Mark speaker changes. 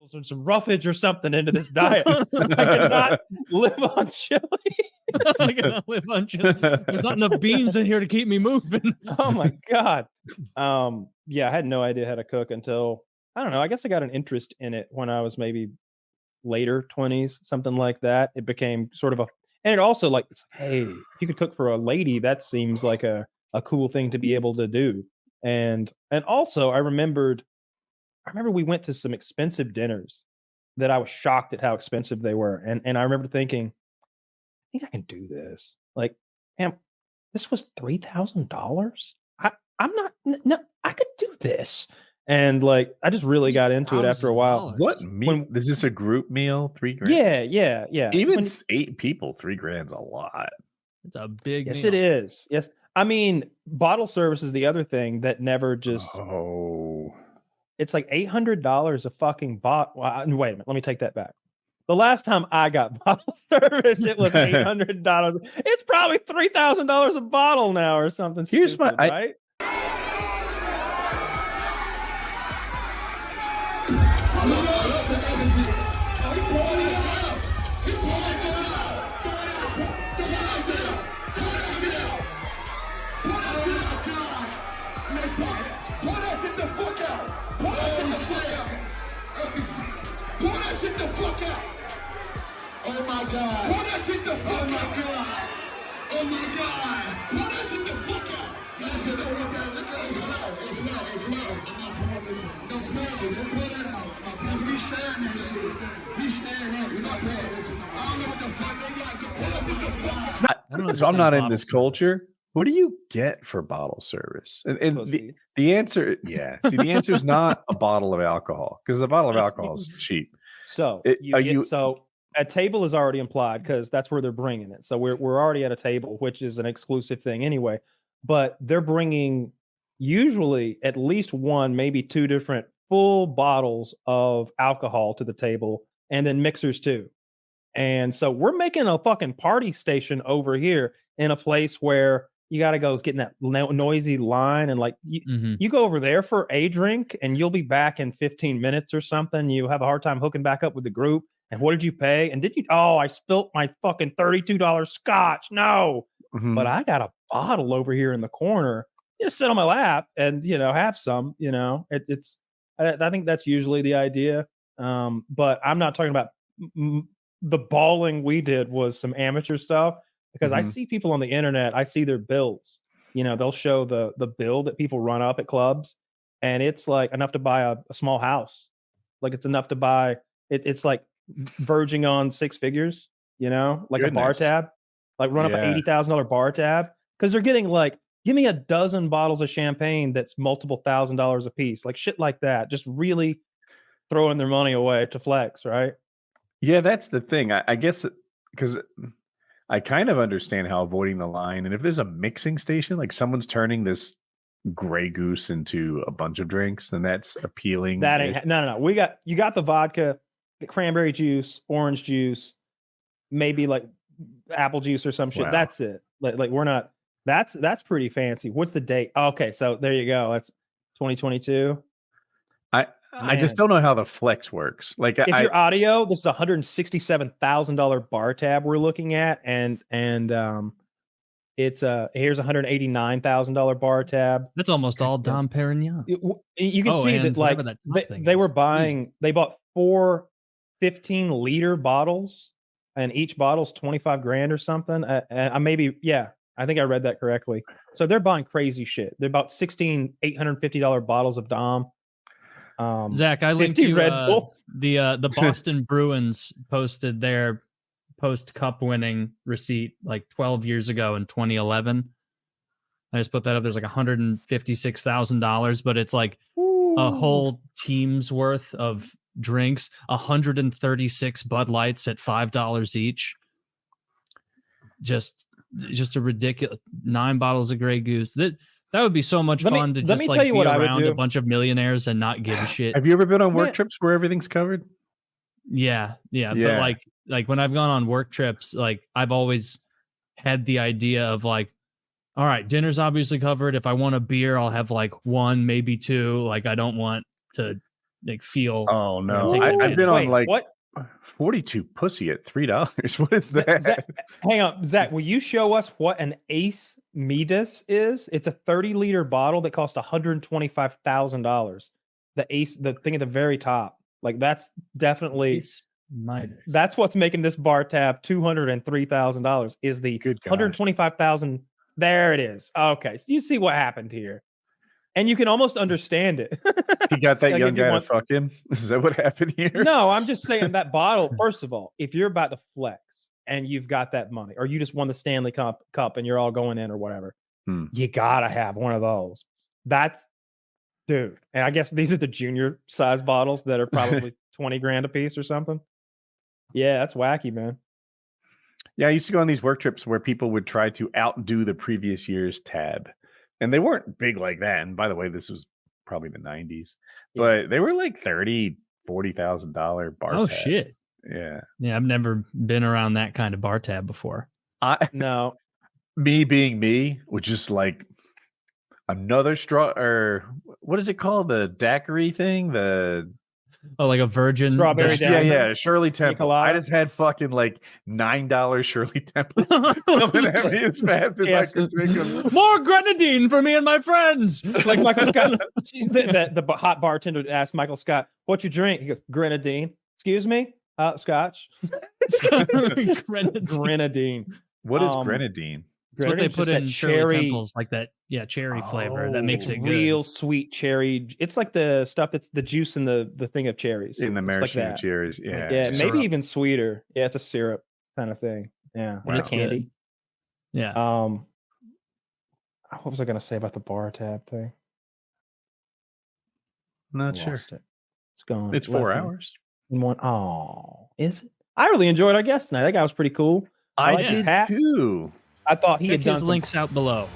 Speaker 1: some roughage or something into this diet. I cannot live on chili.
Speaker 2: I cannot live on chili. There's not enough beans in here to keep me moving.
Speaker 1: Oh my God. Yeah, I had no idea how to cook until, I don't know, I guess I got an interest in it when I was maybe later 20s, something like that. It became sort of and it also like, hey, if you could cook for a lady, that seems like a cool thing to be able to do. And also I remember we went to some expensive dinners that I was shocked at how expensive they were. And I remember thinking, I think I can do this. Like, man, this was $3,000. I'm not, no, I could do this. And like, I just really got into it after a while.
Speaker 3: What meal? Is this a group meal? $3,000?
Speaker 1: Yeah.
Speaker 3: Even 8 people, $3,000's a lot.
Speaker 2: It's a big
Speaker 1: Yes,
Speaker 2: meal.
Speaker 1: it is. Yes. I mean, bottle service is the other thing that never just.
Speaker 3: Oh.
Speaker 1: It's like $800 a fucking bottle. Well, wait a minute. Let me take that back. The last time I got bottle service, it was $800. It's probably $3,000 a bottle now or something.
Speaker 3: Here's
Speaker 1: stupid,
Speaker 3: my
Speaker 1: right.
Speaker 4: Oh my God. Pull that shit the fuck out. Oh my God. Pull that shit the fuck out. Listen, don't look at it. Look at it. It's low. I'm not pulling this one. Don't pull that out. We sharing that shit. We sharing that. We're not pulling this one. I don't know what the fuck they got. Pull that shit the fuck out.
Speaker 3: So I'm not in this culture. What do you get for bottle service? And the answer, see, the answer is not a bottle of alcohol, because the bottle of alcohol is cheap.
Speaker 1: So a table is already implied because that's where they're bringing it. So we're already at a table, which is an exclusive thing anyway. But they're bringing usually at least one, maybe two different full bottles of alcohol to the table, and then mixers too. And so we're making a fucking party station over here in a place where you got to go get in that noisy line, and like you go over there for a drink and you'll be back in 15 minutes or something. You have a hard time hooking back up with the group. And what did you pay? And I spilt my fucking $32 scotch. No, but I got a bottle over here in the corner. Just sit on my lap and, have some, I think that's usually the idea. But I'm not talking about the balling we did was some amateur stuff, because I see people on the internet, I see their bills, they'll show the bill that people run up at clubs, and it's like enough to buy a small house. Like it's enough to buy, it's like verging on 6 figures, like a bar tab, like run up an $80,000 bar tab, because they're getting like, give me a dozen bottles of champagne that's multiple $1,000s a piece, like shit like that, just really throwing their money away to flex, right?
Speaker 3: Yeah, that's the thing. I guess because I kind of understand how avoiding the line, and if there's a mixing station, like someone's turning this Grey Goose into a bunch of drinks, then that's appealing.
Speaker 1: That ain't no. You got the vodka, cranberry juice, orange juice, maybe like apple juice or some shit. Wow. That's it. Like we're not. That's pretty fancy. What's the date? Okay, so there you go. That's 2022.
Speaker 3: I just don't know how the flex works. Like
Speaker 1: if your audio, this is a $167,000 bar tab we're looking at, and it's here's a $189,000 bar tab.
Speaker 2: That's almost all Dom Perignon.
Speaker 1: You can see that like they were buying. They bought 4 15-liter bottles, and each bottle's $25,000 or something. I think I read that correctly. So they're buying crazy shit. They're about 16 $850 bottles of Dom.
Speaker 2: Zach, I linked you the Boston Bruins posted their post-cup winning receipt like 12 years ago in 2011. I just put that up. There's like $156,000, but it's like a whole team's worth of drinks, 136 Bud Lights at $5 each. Just a ridiculous 9 bottles of Grey Goose. That would be so much fun to just like be around a bunch of millionaires and not give a shit.
Speaker 3: Have you ever been on work trips where everything's covered?
Speaker 2: Yeah. But like when I've gone on work trips, like I've always had the idea of like, all right, dinner's obviously covered. If I want a beer, I'll have like 1, maybe 2. Like I don't want to like feel.
Speaker 3: Oh no,
Speaker 2: take
Speaker 3: I've been on like
Speaker 1: what?
Speaker 3: 42 pussy at $3. What is that?
Speaker 1: Zach, hang on, Zach. Will you show us what an Ace Midas is? It's a 30-liter bottle that costs $125,000. The Ace, the thing at the very top, like that's definitely
Speaker 2: Ace Midas.
Speaker 1: That's what's making this bar tab $203,000. Is the 125,000? There it is. Okay, so you see what happened here, and you can almost understand it.
Speaker 3: He got that
Speaker 1: Like,
Speaker 3: young
Speaker 1: if you
Speaker 3: guy
Speaker 1: want-
Speaker 3: to fuck him. Is that what happened here?
Speaker 1: No, I'm just saying that bottle. First of all, if you're about to flex and you've got that money, or you just won the Stanley Cup and you're all going in or whatever, you gotta have one of those. That's dude. And I guess these are the junior size bottles that are probably 20 grand a piece or something. Yeah, that's wacky, man.
Speaker 3: Yeah, I used to go on these work trips where people would try to outdo the previous year's tab. And they weren't big like that. And by the way, this was probably the 90s. But they were like $30,000, $40,000 bar tab.
Speaker 2: Shit.
Speaker 3: Yeah.
Speaker 2: Yeah, I've never been around that kind of bar tab before.
Speaker 1: No.
Speaker 3: Me being me, was just like another straw, or what is it called? The daiquiri thing?
Speaker 2: Like a virgin
Speaker 1: strawberry daiquiri.
Speaker 3: Yeah, Shirley Temple. I just had fucking like $9 Shirley Temple coming at me as fast as I could drink them.
Speaker 2: More grenadine for me and my friends.
Speaker 1: Like Michael Scott, the hot bartender asked Michael Scott, "What you drink?" He goes, "Grenadine." Excuse me, Scotch. Grenadine.
Speaker 3: What is grenadine?
Speaker 2: It's what they put in Shirley Temples, like that, cherry flavor that makes it good.
Speaker 1: Real sweet cherry. It's like the stuff that's the juice in the thing of cherries.
Speaker 3: In the maraschino
Speaker 1: like
Speaker 3: cherries, yeah.
Speaker 1: Yeah,
Speaker 2: Syrup.
Speaker 1: maybe even sweeter. Yeah, it's a syrup kind of thing. Yeah,
Speaker 2: Wow.
Speaker 1: it's candy.
Speaker 2: Good. Yeah.
Speaker 1: What was I gonna say about the bar tab thing?
Speaker 3: Not sure.
Speaker 1: It. It's gone.
Speaker 3: It's 4 hours.
Speaker 1: In one. Oh, is it? I really enjoyed our guest tonight. That guy was pretty cool.
Speaker 3: I
Speaker 1: liked his
Speaker 3: did
Speaker 1: hat.
Speaker 3: too.
Speaker 1: I thought he
Speaker 2: Check
Speaker 1: had done
Speaker 2: his
Speaker 1: some
Speaker 2: links out below.